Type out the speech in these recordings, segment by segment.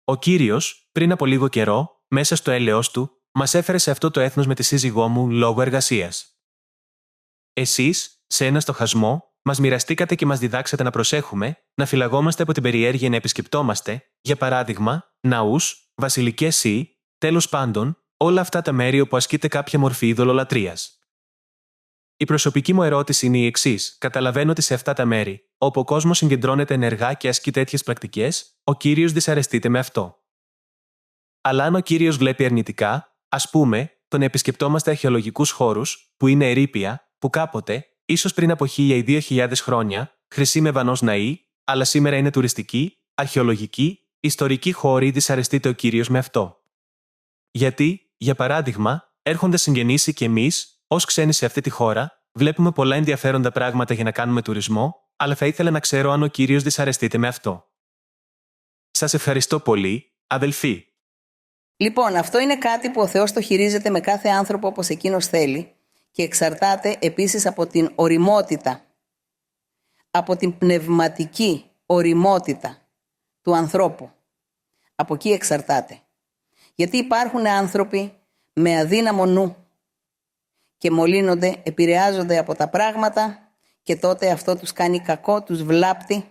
Ο Κύριος, πριν από λίγο καιρό, μέσα στο έλεος του, μας έφερε σε αυτό το έθνος με τη σύζυγό μου λόγω εργασίας. Εσείς, σε ένα στοχασμό, μας μοιραστήκατε και μας διδάξατε να προσέχουμε, να φυλαγόμαστε από την περιέργεια να επισκεπτόμαστε, για παράδειγμα, ναούς, βασιλικές ή, τέλος πάντων, όλα αυτά τα μέρη όπου ασκείται κάποια μορφή ειδωλολατρίας. Η προσωπική μου ερώτηση είναι η εξής: καταλαβαίνω ότι σε αυτά τα μέρη, όπου ο κόσμος συγκεντρώνεται ενεργά και ασκεί τέτοιες πρακτικές, ο Κύριος δυσαρεστείται με αυτό. Αλλά αν ο Κύριος βλέπει αρνητικά, ας πούμε, τον επισκεπτόμαστε αρχαιολογικούς χώρους, που είναι ερείπια, που κάποτε, ίσως πριν από 1000 ή 2000 χρόνια, χρυσή με βανός ναοί, αλλά σήμερα είναι τουριστικοί, αρχαιολογικοί, ιστορικοί χώροι, δυσαρεστείται ο Κύριος με αυτό. Γιατί, για παράδειγμα, έρχονται συγγενείς και εμείς, ως ξένοι σε αυτή τη χώρα, βλέπουμε πολλά ενδιαφέροντα πράγματα για να κάνουμε τουρισμό, αλλά θα ήθελα να ξέρω αν ο Κύριος δυσαρεστείται με αυτό. Σας ευχαριστώ πολύ, αδελφοί. Λοιπόν, αυτό είναι κάτι που ο Θεός το χειρίζεται με κάθε άνθρωπο όπως εκείνος θέλει και εξαρτάται επίσης από την ωριμότητα, από την πνευματική ωριμότητα του ανθρώπου. Από εκεί εξαρτάται. Γιατί υπάρχουν άνθρωποι με αδύναμο νου και μολύνονται, επηρεάζονται από τα πράγματα και τότε αυτό τους κάνει κακό, τους βλάπτει.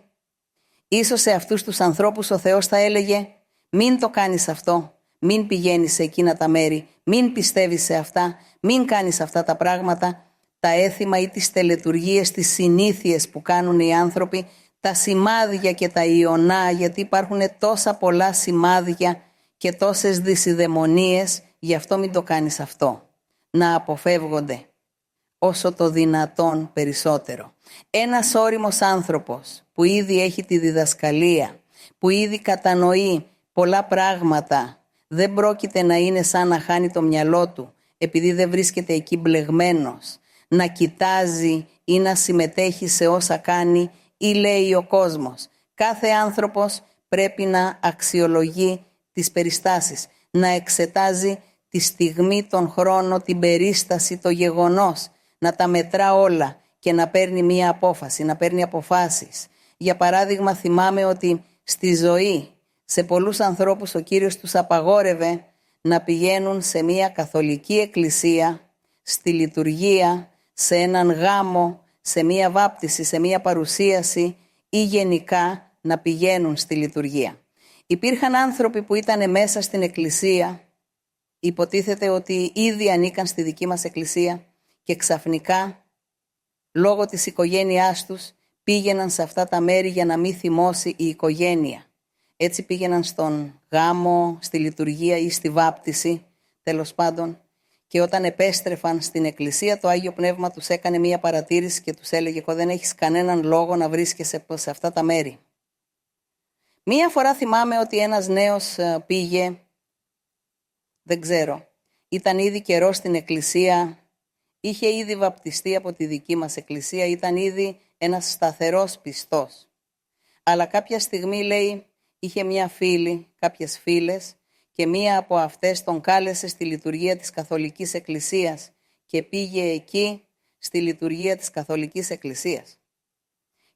Ίσως σε αυτούς τους ανθρώπους ο Θεός θα έλεγε μην το κάνεις αυτό. Μην πηγαίνεις σε εκείνα τα μέρη, μην πιστεύεις σε αυτά, μην κάνεις αυτά τα πράγματα, τα έθιμα ή τις τελετουργίες, τις συνήθειες που κάνουν οι άνθρωποι, τα σημάδια και τα ιονά, γιατί υπάρχουν τόσα πολλά σημάδια και τόσες δυσιδαιμονίες, γι' αυτό μην το κάνεις αυτό. Να αποφεύγονται όσο το δυνατόν περισσότερο. Ένας ώριμος άνθρωπος που ήδη έχει τη διδασκαλία, που ήδη κατανοεί πολλά πράγματα, δεν πρόκειται να είναι σαν να χάνει το μυαλό του επειδή δεν βρίσκεται εκεί μπλεγμένος, να κοιτάζει ή να συμμετέχει σε όσα κάνει ή λέει ο κόσμος. Κάθε άνθρωπος πρέπει να αξιολογεί τις περιστάσεις, να εξετάζει τη στιγμή, τον χρόνο, την περίσταση, το γεγονός, να τα μετρά όλα και να παίρνει μία απόφαση, να παίρνει αποφάσεις. Για παράδειγμα, θυμάμαι ότι στη ζωή σε πολλούς ανθρώπους ο Κύριος τους απαγόρευε να πηγαίνουν σε μια καθολική εκκλησία, στη λειτουργία, σε έναν γάμο, σε μια βάπτιση, σε μια παρουσίαση ή γενικά να πηγαίνουν στη λειτουργία. Υπήρχαν άνθρωποι που ήταν μέσα στην εκκλησία, υποτίθεται ότι ήδη ανήκαν στη δική μας εκκλησία και ξαφνικά, λόγω της οικογένειάς τους, πήγαιναν σε αυτά τα μέρη για να μην θυμώσει η οικογένεια. Έτσι πήγαιναν στον γάμο, στη λειτουργία ή στη βάπτιση, τέλος πάντων, και όταν επέστρεφαν στην εκκλησία, το Άγιο Πνεύμα τους έκανε μία παρατήρηση και τους έλεγε «Εγώ δεν έχεις κανέναν λόγο να βρίσκεσαι σε αυτά τα μέρη». Μία φορά θυμάμαι ότι ένας νέος πήγε, δεν ξέρω, ήταν ήδη καιρό στην εκκλησία, είχε ήδη βαπτιστεί από τη δική μας εκκλησία, ήταν ήδη ένας σταθερός πιστός. Αλλά κάποια στιγμή, λέει, είχε μία φίλη, κάποιες φίλες, και μία από αυτές τον κάλεσε στη λειτουργία της Καθολικής Εκκλησίας και πήγε εκεί στη λειτουργία της Καθολικής Εκκλησίας.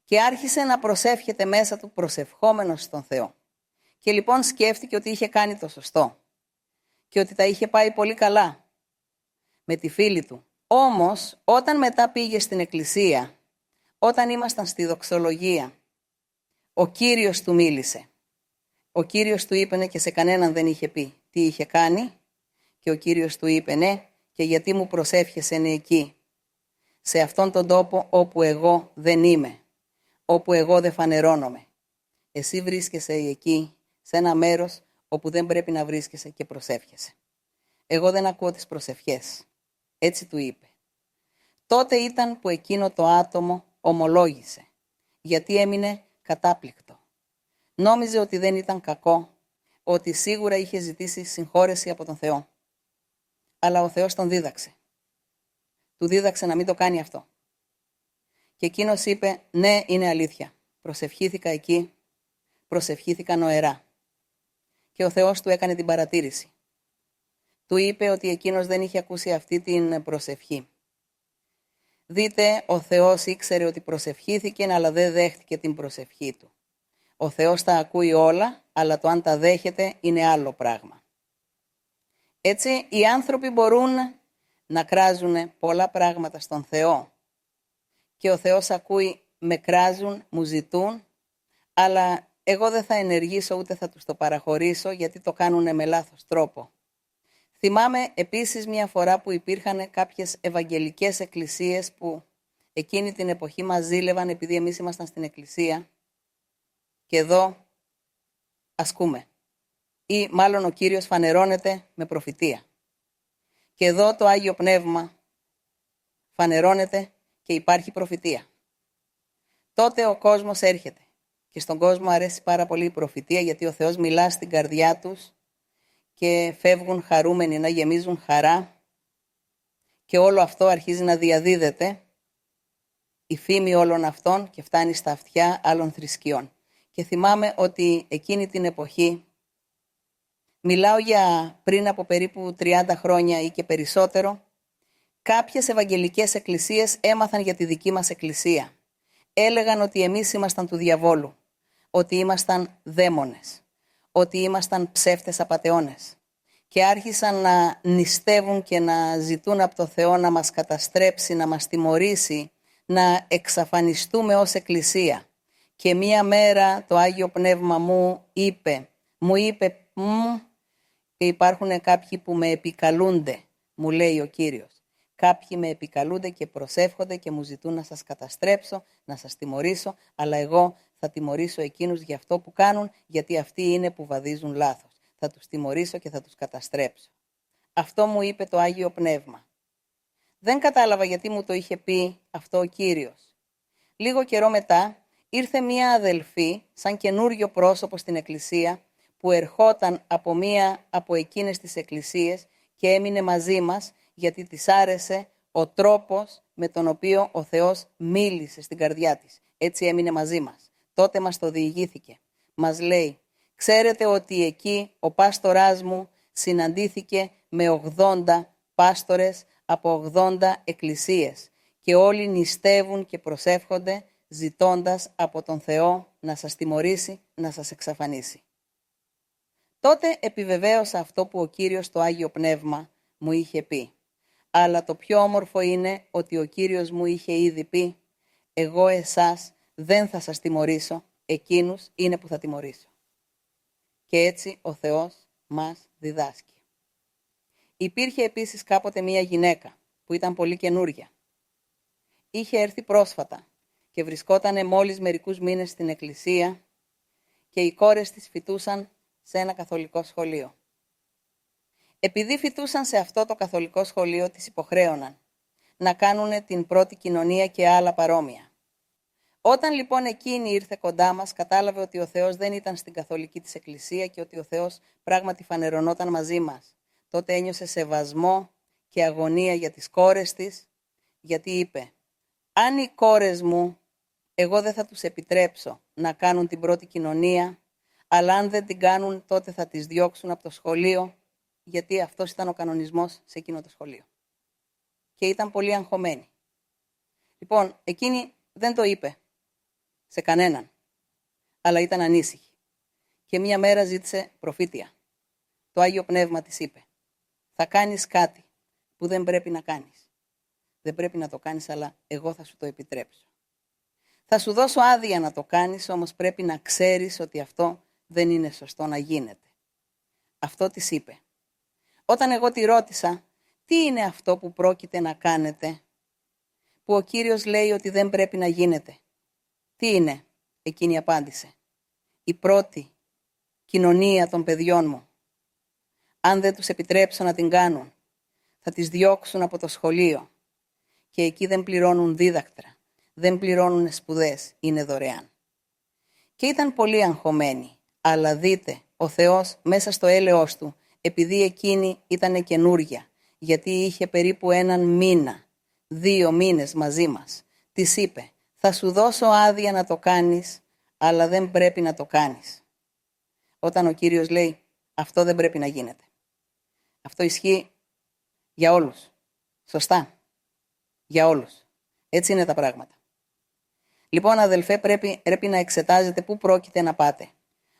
Και άρχισε να προσεύχεται μέσα του προσευχόμενος στον Θεό. Και λοιπόν σκέφτηκε ότι είχε κάνει το σωστό και ότι τα είχε πάει πολύ καλά με τη φίλη του. Όμως, όταν μετά πήγε στην εκκλησία, όταν ήμασταν στη δοξολογία, ο Κύριος του μίλησε. Ο Κύριος του είπε ναι και σε κανέναν δεν είχε πει τι είχε κάνει και ο Κύριος του είπε ναι και γιατί μου προσεύχεσαι εκεί, σε αυτόν τον τόπο όπου εγώ δεν είμαι, όπου εγώ δεν φανερώνομαι. Εσύ βρίσκεσαι εκεί, σε ένα μέρος όπου δεν πρέπει να βρίσκεσαι και προσεύχεσαι. Εγώ δεν ακούω τις προσευχές. Έτσι του είπε. Τότε ήταν που εκείνο το άτομο ομολόγησε, γιατί έμεινε κατάπληκτο. Νόμιζε ότι δεν ήταν κακό, ότι σίγουρα είχε ζητήσει συγχώρεση από τον Θεό. Αλλά ο Θεός τον δίδαξε. Του δίδαξε να μην το κάνει αυτό. Και εκείνος είπε, ναι, είναι αλήθεια. Προσευχήθηκα εκεί, προσευχήθηκα νοερά. Και ο Θεός του έκανε την παρατήρηση. Του είπε ότι εκείνος δεν είχε ακούσει αυτή την προσευχή. Δείτε, ο Θεός ήξερε ότι προσευχήθηκε, αλλά δεν δέχτηκε την προσευχή του. Ο Θεός τα ακούει όλα, αλλά το αν τα δέχεται είναι άλλο πράγμα. Έτσι, οι άνθρωποι μπορούν να κράζουν πολλά πράγματα στον Θεό και ο Θεός ακούει, με κράζουν, μου ζητούν, αλλά εγώ δεν θα ενεργήσω ούτε θα τους το παραχωρήσω γιατί το κάνουν με λάθος τρόπο. Θυμάμαι επίσης μια φορά που υπήρχαν κάποιες ευαγγελικές εκκλησίες που εκείνη την εποχή μας ζήλευαν επειδή εμείς ήμασταν στην εκκλησία και εδώ ασκούμε. Ή μάλλον ο Κύριος φανερώνεται με προφητεία. Και εδώ το Άγιο Πνεύμα φανερώνεται και υπάρχει προφητεία. Τότε ο κόσμος έρχεται. Και στον κόσμο αρέσει πάρα πολύ η προφητεία γιατί ο Θεός μιλά στην καρδιά τους και φεύγουν χαρούμενοι να γεμίζουν χαρά και όλο αυτό αρχίζει να διαδίδεται, η φήμη όλων αυτών και φτάνει στα αυτιά άλλων θρησκειών. Και θυμάμαι ότι εκείνη την εποχή, μιλάω για πριν από περίπου 30 χρόνια ή και περισσότερο, κάποιες ευαγγελικές εκκλησίες έμαθαν για τη δική μας εκκλησία. Έλεγαν ότι εμείς ήμασταν του διαβόλου, ότι ήμασταν δαίμονες, ότι ήμασταν ψεύτες απατεώνες και άρχισαν να νηστεύουν και να ζητούν από το Θεό να μας καταστρέψει, να μας τιμωρήσει, να εξαφανιστούμε ως εκκλησία. Και μία μέρα το Άγιο Πνεύμα μου είπε και υπάρχουν κάποιοι που με επικαλούνται, μου λέει ο Κύριος. Κάποιοι με επικαλούνται και προσεύχονται και μου ζητούν να σας καταστρέψω, να σας τιμωρήσω, αλλά εγώ θα τιμωρήσω εκείνους για αυτό που κάνουν, γιατί αυτοί είναι που βαδίζουν λάθος. Θα τους τιμωρήσω και θα τους καταστρέψω. Αυτό μου είπε το Άγιο Πνεύμα. Δεν κατάλαβα γιατί μου το είχε πει αυτό ο Κύριος. Λίγο καιρό μετά ήρθε μία αδελφή, σαν καινούριο πρόσωπο στην εκκλησία, που ερχόταν από μία από εκείνες τις εκκλησίες και έμεινε μαζί μας, γιατί της άρεσε ο τρόπος με τον οποίο ο Θεός μίλησε στην καρδιά της. Έτσι έμεινε μαζί μας. Τότε μας το διηγήθηκε. Μας λέει, ξέρετε ότι εκεί ο πάστοράς μου συναντήθηκε με 80 πάστορες από 80 εκκλησίες και όλοι νηστεύουν και προσεύχονται ζητώντας από τον Θεό να σας τιμωρήσει, να σας εξαφανίσει. Τότε επιβεβαίωσα αυτό που ο Κύριος το Άγιο Πνεύμα μου είχε πει. Αλλά το πιο όμορφο είναι ότι ο Κύριος μου είχε ήδη πει, εγώ εσάς δεν θα σας τιμωρήσω, εκείνους είναι που θα τιμωρήσω. Και έτσι ο Θεός μας διδάσκει. Υπήρχε επίσης κάποτε μία γυναίκα που ήταν πολύ καινούρια. Είχε έρθει πρόσφατα και βρισκόταν μόλις μερικούς μήνες στην εκκλησία και οι κόρες της φοιτούσαν σε ένα καθολικό σχολείο. Επειδή φοιτούσαν σε αυτό το καθολικό σχολείο, τις υποχρέωναν να κάνουν την πρώτη κοινωνία και άλλα παρόμοια. Όταν λοιπόν εκείνη ήρθε κοντά μας, κατάλαβε ότι ο Θεός δεν ήταν στην καθολική της εκκλησία και ότι ο Θεός πράγματι φανερωνόταν μαζί μας. Τότε ένιωσε σεβασμό και αγωνία για τις κόρες της, γιατί είπε, αν οι κόρες μου, εγώ δεν θα τους επιτρέψω να κάνουν την πρώτη κοινωνία, αλλά αν δεν την κάνουν τότε θα τις διώξουν από το σχολείο, γιατί αυτός ήταν ο κανονισμός σε εκείνο το σχολείο. Και ήταν πολύ αγχωμένη. Λοιπόν, εκείνη δεν το είπε σε κανέναν, αλλά ήταν ανήσυχη. Και μία μέρα ζήτησε προφήτεια. Το Άγιο Πνεύμα της είπε, θα κάνεις κάτι που δεν πρέπει να κάνεις. Δεν πρέπει να το κάνεις, αλλά εγώ θα σου το επιτρέψω. Θα σου δώσω άδεια να το κάνεις, όμως πρέπει να ξέρεις ότι αυτό δεν είναι σωστό να γίνεται. Αυτό της είπε. Όταν εγώ τη ρώτησα, τι είναι αυτό που πρόκειται να κάνετε, που ο Κύριος λέει ότι δεν πρέπει να γίνεται. Τι είναι, εκείνη απάντησε. Η πρώτη κοινωνία των παιδιών μου. Αν δεν τους επιτρέψω να την κάνουν, θα τις διώξουν από το σχολείο. Και εκεί δεν πληρώνουν δίδακτρα, δεν πληρώνουν σπουδές, είναι δωρεάν. Και ήταν πολύ αγχωμένη, αλλά δείτε, ο Θεός μέσα στο έλεος του, επειδή εκείνη ήταν καινούρια, γιατί είχε περίπου 1 μήνα, 2 μήνες μαζί μας, της είπε, θα σου δώσω άδεια να το κάνεις, αλλά δεν πρέπει να το κάνεις. Όταν ο Κύριος λέει, αυτό δεν πρέπει να γίνεται. Αυτό ισχύει για όλους. Σωστά. Για όλους. Έτσι είναι τα πράγματα. Λοιπόν, αδελφέ, πρέπει να εξετάζετε πού πρόκειται να πάτε.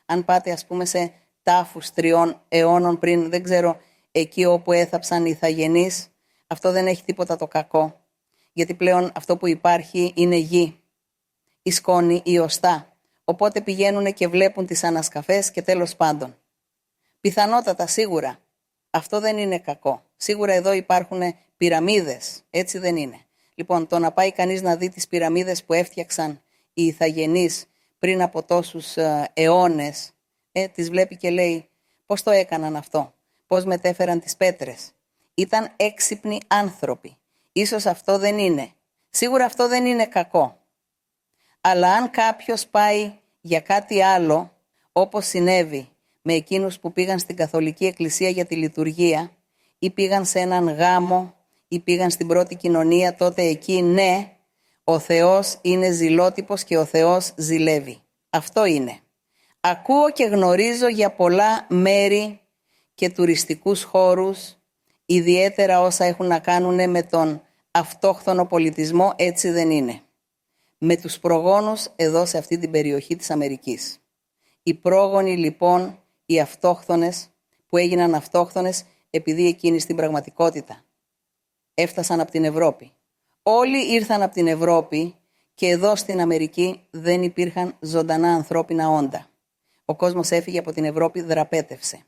Αν πάτε, ας πούμε, σε τάφους 3 αιώνων πριν, δεν ξέρω, εκεί όπου έθαψαν οι ηθαγενείς, αυτό δεν έχει τίποτα το κακό. Γιατί πλέον αυτό που υπάρχει είναι γη, η σκόνη, η οστά. Οπότε πηγαίνουν και βλέπουν τις ανασκαφές και τέλος πάντων. Πιθανότατα, σίγουρα, αυτό δεν είναι κακό. Σίγουρα εδώ υπάρχουν πυραμίδες, έτσι δεν είναι. Λοιπόν, το να πάει κανείς να δει τις πυραμίδες που έφτιαξαν οι ηθαγενείς πριν από τόσους αιώνες, τις βλέπει και λέει πώς το έκαναν αυτό, πώς μετέφεραν τις πέτρες. Ήταν έξυπνοι άνθρωποι. Ίσως αυτό δεν είναι. Σίγουρα αυτό δεν είναι κακό. Αλλά αν κάποιος πάει για κάτι άλλο, όπως συνέβη με εκείνους που πήγαν στην Καθολική Εκκλησία για τη λειτουργία ή πήγαν σε έναν γάμο ή πήγαν στην πρώτη κοινωνία, τότε εκεί ναι, ο Θεός είναι ζηλότυπος και ο Θεός ζηλεύει. Αυτό είναι. Ακούω και γνωρίζω για πολλά μέρη και τουριστικούς χώρους, ιδιαίτερα όσα έχουν να κάνουν με τον αυτόχθονο πολιτισμό, έτσι δεν είναι. Με τους προγόνους εδώ σε αυτή την περιοχή της Αμερικής. Οι πρόγονοι λοιπόν, οι αυτόχθονες, που έγιναν αυτόχθονες επειδή εκείνοι στην πραγματικότητα έφτασαν από την Ευρώπη. Όλοι ήρθαν από την Ευρώπη και εδώ στην Αμερική δεν υπήρχαν ζωντανά ανθρώπινα όντα. Ο κόσμος έφυγε από την Ευρώπη, δραπέτευσε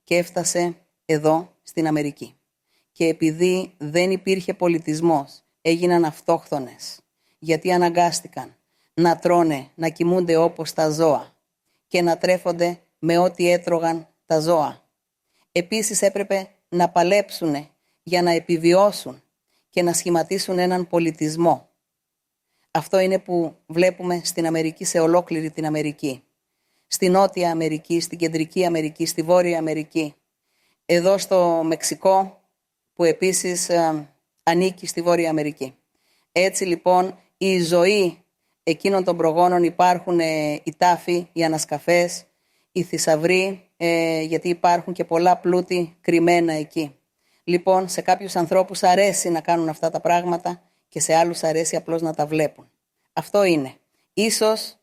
και έφτασε εδώ στην Αμερική. Και επειδή δεν υπήρχε πολιτισμός, έγιναν αυτόχθονες. Γιατί αναγκάστηκαν να τρώνε, να κοιμούνται όπως τα ζώα και να τρέφονται με ό,τι έτρωγαν τα ζώα. Επίσης έπρεπε να παλέψουν για να επιβιώσουν και να σχηματίσουν έναν πολιτισμό. Αυτό είναι που βλέπουμε στην Αμερική, σε ολόκληρη την Αμερική. Στη Νότια Αμερική, στην Κεντρική Αμερική, στη Βόρεια Αμερική. Εδώ στο Μεξικό, που επίσης ανήκει στη Βόρεια Αμερική. Έτσι λοιπόν η ζωή εκείνων των προγόνων, υπάρχουν οι τάφοι, οι ανασκαφές, οι θησαυροί, γιατί υπάρχουν και πολλά πλούτη κρυμμένα εκεί. Λοιπόν, σε κάποιους ανθρώπους αρέσει να κάνουν αυτά τα πράγματα και σε άλλους αρέσει απλώς να τα βλέπουν. Αυτό είναι. Ίσως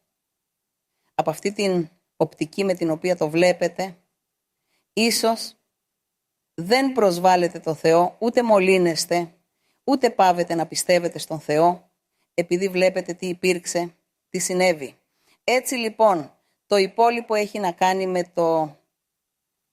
από αυτή την οπτική με την οποία το βλέπετε, ίσως δεν προσβάλλετε το Θεό, ούτε μολύνεστε, ούτε πάβετε να πιστεύετε στον Θεό, επειδή βλέπετε τι υπήρξε, τι συνέβη. Έτσι λοιπόν, το υπόλοιπο έχει να κάνει με το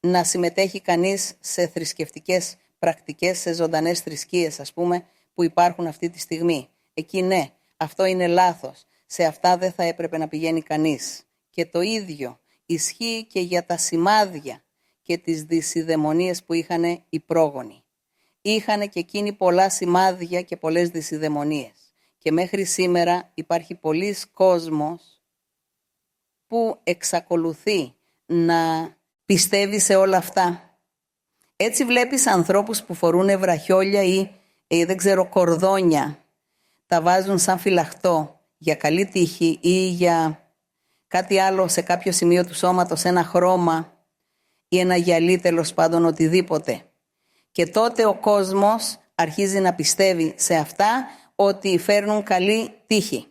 να συμμετέχει κανείς σε θρησκευτικές πρακτικές, σε ζωντανές θρησκείες, ας πούμε, που υπάρχουν αυτή τη στιγμή. Εκεί ναι, αυτό είναι λάθος. Σε αυτά δεν θα έπρεπε να πηγαίνει κανείς. Και το ίδιο ισχύει και για τα σημάδια και τις δυσιδαιμονίες που είχαν οι πρόγονοι. Είχαν και εκείνοι πολλά σημάδια και πολλές δυσιδαιμονίες. Και μέχρι σήμερα υπάρχει πολλής κόσμος που εξακολουθεί να πιστεύει σε όλα αυτά. Έτσι βλέπεις ανθρώπους που φορούν βραχιόλια ή δεν ξέρω κορδόνια, τα βάζουν σαν φυλαχτό για καλή τύχη ή για κάτι άλλο σε κάποιο σημείο του σώματος, ένα χρώμα ή ένα γυαλί, τέλος πάντων, οτιδήποτε. Και τότε ο κόσμος αρχίζει να πιστεύει σε αυτά ότι φέρνουν καλή τύχη.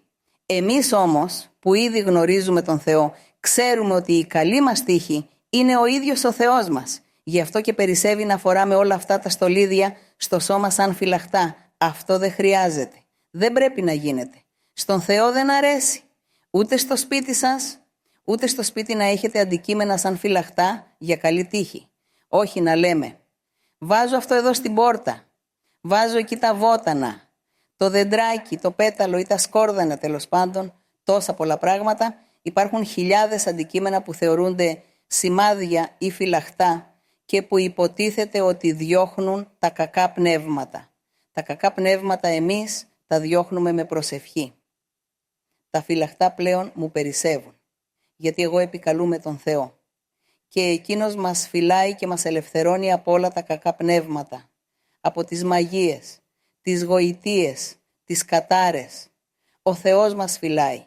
Εμείς όμως που ήδη γνωρίζουμε τον Θεό, ξέρουμε ότι η καλή μας τύχη είναι ο ίδιος ο Θεός μας. Γι' αυτό και περισσεύει να φοράμε όλα αυτά τα στολίδια στο σώμα σαν φυλαχτά. Αυτό δεν χρειάζεται. Δεν πρέπει να γίνεται. Στον Θεό δεν αρέσει. Ούτε στο σπίτι σας, ούτε στο σπίτι να έχετε αντικείμενα σαν φυλαχτά για καλή τύχη. Όχι, να λέμε, βάζω αυτό εδώ στην πόρτα, βάζω εκεί τα βότανα, το δεντράκι, το πέταλο ή τα σκόρδανα, τέλος πάντων, τόσα πολλά πράγματα. Υπάρχουν χιλιάδες αντικείμενα που θεωρούνται σημάδια ή φυλαχτά και που υποτίθεται ότι διώχνουν τα κακά πνεύματα. Τα κακά πνεύματα εμείς τα διώχνουμε με προσευχή. Τα φυλαχτά πλέον μου περισσεύουν, γιατί εγώ επικαλούμαι τον Θεό. Και εκείνος μας φυλάει και μας ελευθερώνει από όλα τα κακά πνεύματα, από τις μαγείες, τις γοητείες, τις κατάρες. Ο Θεός μας φυλάει.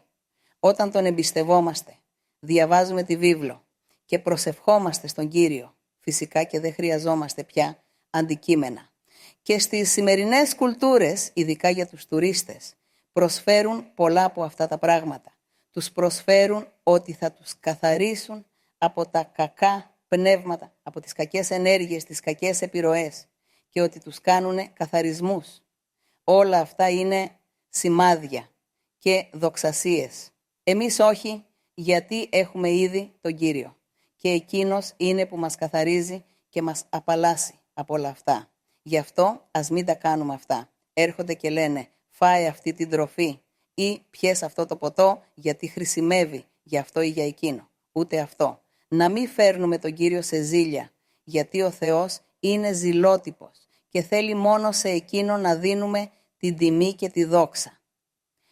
Όταν τον εμπιστευόμαστε, διαβάζουμε τη βίβλο και προσευχόμαστε στον Κύριο, φυσικά και δεν χρειαζόμαστε πια αντικείμενα. Και στις σημερινές κουλτούρες, ειδικά για τους τουρίστες, προσφέρουν πολλά από αυτά τα πράγματα. Τους προσφέρουν ότι θα τους καθαρίσουν από τα κακά πνεύματα, από τις κακές ενέργειες, τις κακές επιρροές και ότι τους κάνουν καθαρισμούς. Όλα αυτά είναι σημάδια και δοξασίες. Εμείς όχι, γιατί έχουμε ήδη τον Κύριο και Εκείνος είναι που μας καθαρίζει και μας απαλλάσσει από όλα αυτά. Γι' αυτό ας μην τα κάνουμε αυτά. Έρχονται και λένε φάε αυτή την τροφή ή πιες αυτό το ποτό γιατί χρησιμεύει για αυτό ή για εκείνο. Ούτε αυτό. Να μην φέρνουμε τον Κύριο σε ζήλια, γιατί ο Θεός είναι ζηλότυπος και θέλει μόνο σε Εκείνο να δίνουμε την τιμή και τη δόξα.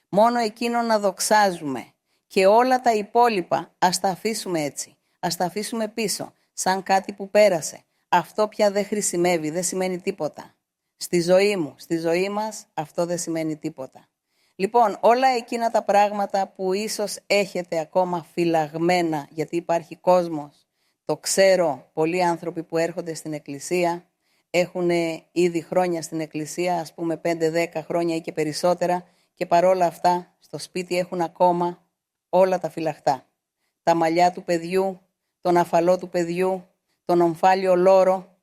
Μόνο Εκείνο να δοξάζουμε και όλα τα υπόλοιπα ας τα αφήσουμε έτσι. Ας τα αφήσουμε πίσω, σαν κάτι που πέρασε. Αυτό πια δεν χρησιμεύει, δεν σημαίνει τίποτα. Στη ζωή μου, στη ζωή μας, αυτό δεν σημαίνει τίποτα. Λοιπόν, όλα εκείνα τα πράγματα που ίσως έχετε ακόμα φυλαγμένα, γιατί υπάρχει κόσμος, το ξέρω, πολλοί άνθρωποι που έρχονται στην εκκλησία, έχουν ήδη χρόνια στην εκκλησία, ας πούμε 5-10 χρόνια ή και περισσότερα, και παρόλα αυτά στο σπίτι έχουν ακόμα όλα τα φυλαχτά. Τα μαλλιά του παιδιού, τον αφαλό του παιδιού, τον ομφάλιο λόρο,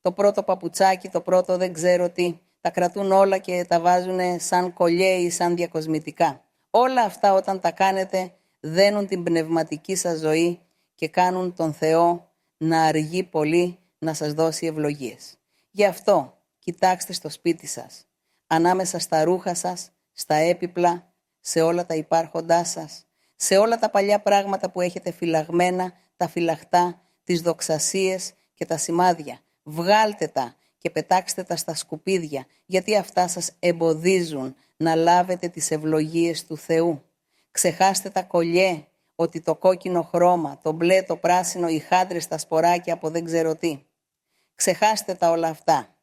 το πρώτο παπουτσάκι, το πρώτο δεν ξέρω τι. Τα κρατούν όλα και τα βάζουν σαν κολλιέ ή σαν διακοσμητικά. Όλα αυτά όταν τα κάνετε δένουν την πνευματική σας ζωή και κάνουν τον Θεό να αργεί πολύ να σας δώσει ευλογίες. Γι' αυτό κοιτάξτε στο σπίτι σας, ανάμεσα στα ρούχα σας, στα έπιπλα, σε όλα τα υπάρχοντά σας, σε όλα τα παλιά πράγματα που έχετε φυλαγμένα, τα φυλαχτά, τις δοξασίες και τα σημάδια. Βγάλτε τα και πετάξτε τα στα σκουπίδια, γιατί αυτά σας εμποδίζουν να λάβετε τις ευλογίες του Θεού. Ξεχάστε τα κολλιέ, ότι το κόκκινο χρώμα, το μπλε, το πράσινο, οι χάντρες, τα σποράκια από δεν ξέρω τι. Ξεχάστε τα όλα αυτά.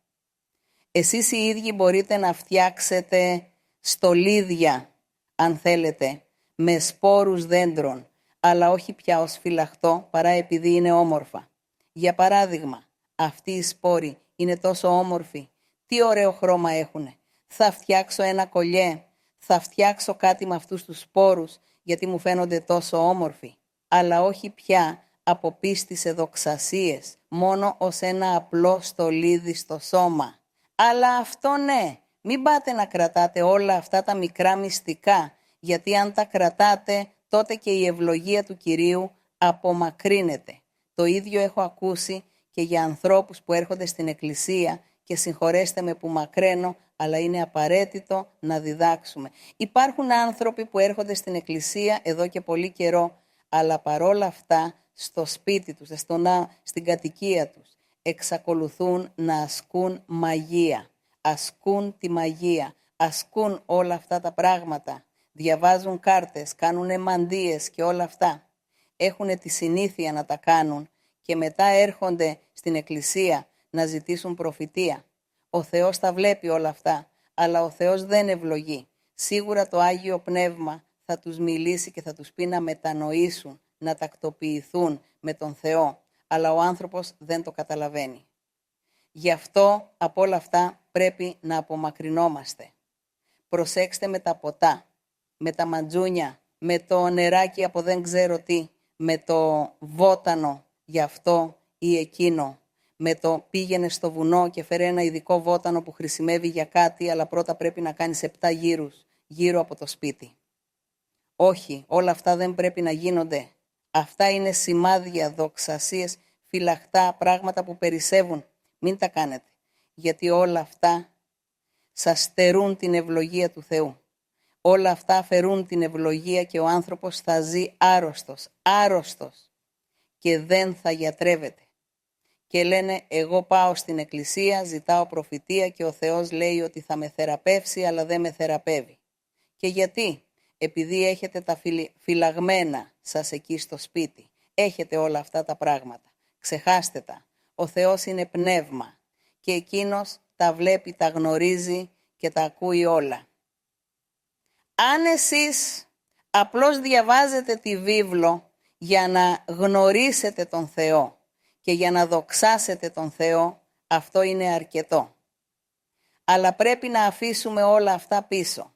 Εσείς οι ίδιοι μπορείτε να φτιάξετε στολίδια, αν θέλετε, με σπόρους δέντρων, αλλά όχι πια ως φυλαχτό, παρά επειδή είναι όμορφα. Για παράδειγμα, αυτοί οι σπόροι είναι τόσο όμορφοι. Τι ωραίο χρώμα έχουνε. Θα φτιάξω ένα κολλιέ, θα φτιάξω κάτι με αυτούς τους σπόρους, γιατί μου φαίνονται τόσο όμορφοι. Αλλά όχι πια από πίστη σε δοξασίες, μόνο ως ένα απλό στολίδι στο σώμα. Αλλά αυτό ναι, μην πάτε να κρατάτε όλα αυτά τα μικρά μυστικά, γιατί αν τα κρατάτε, τότε και η ευλογία του Κυρίου απομακρύνεται. Το ίδιο έχω ακούσει και για ανθρώπους που έρχονται στην εκκλησία και συγχωρέστε με που μακραίνω, αλλά είναι απαραίτητο να διδάξουμε. Υπάρχουν άνθρωποι που έρχονται στην εκκλησία εδώ και πολύ καιρό, αλλά παρόλα αυτά στο σπίτι τους, στην κατοικία τους, εξακολουθούν να ασκούν μαγεία. Ασκούν τη μαγεία, ασκούν όλα αυτά τα πράγματα. Διαβάζουν κάρτες, κάνουν μαντίες και όλα αυτά. Έχουν τη συνήθεια να τα κάνουν και μετά έρχονται στην εκκλησία να ζητήσουν προφητεία. Ο Θεός τα βλέπει όλα αυτά, αλλά ο Θεός δεν ευλογεί. Σίγουρα το Άγιο Πνεύμα θα τους μιλήσει και θα τους πει να μετανοήσουν, να τακτοποιηθούν με τον Θεό, αλλά ο άνθρωπος δεν το καταλαβαίνει. Γι' αυτό από όλα αυτά πρέπει να απομακρυνόμαστε. Προσέξτε με τα ποτά, με τα μαντζούνια, με το νεράκι από δεν ξέρω τι, με το βότανο για αυτό ή εκείνο, με το πήγαινε στο βουνό και φέρε ένα ειδικό βότανο που χρησιμεύει για κάτι, αλλά πρώτα πρέπει να κάνεις 7 γύρους γύρω από το σπίτι. Όχι, όλα αυτά δεν πρέπει να γίνονται. Αυτά είναι σημάδια, δοξασίες, φυλαχτά, πράγματα που περισσεύουν. Μην τα κάνετε, γιατί όλα αυτά σας στερούν την ευλογία του Θεού. Όλα αυτά αφαιρούν την ευλογία και ο άνθρωπος θα ζει άρρωστος και δεν θα γιατρεύεται. Και λένε εγώ πάω στην εκκλησία, ζητάω προφητεία και ο Θεός λέει ότι θα με θεραπεύσει αλλά δεν με θεραπεύει. Και γιατί? Επειδή έχετε τα φυλαγμένα σας εκεί στο σπίτι. Έχετε όλα αυτά τα πράγματα. Ξεχάστε τα. Ο Θεός είναι πνεύμα και εκείνος τα βλέπει, τα γνωρίζει και τα ακούει όλα. Αν εσείς απλώς διαβάζετε τη βίβλο για να γνωρίσετε τον Θεό και για να δοξάσετε τον Θεό, αυτό είναι αρκετό. Αλλά πρέπει να αφήσουμε όλα αυτά πίσω.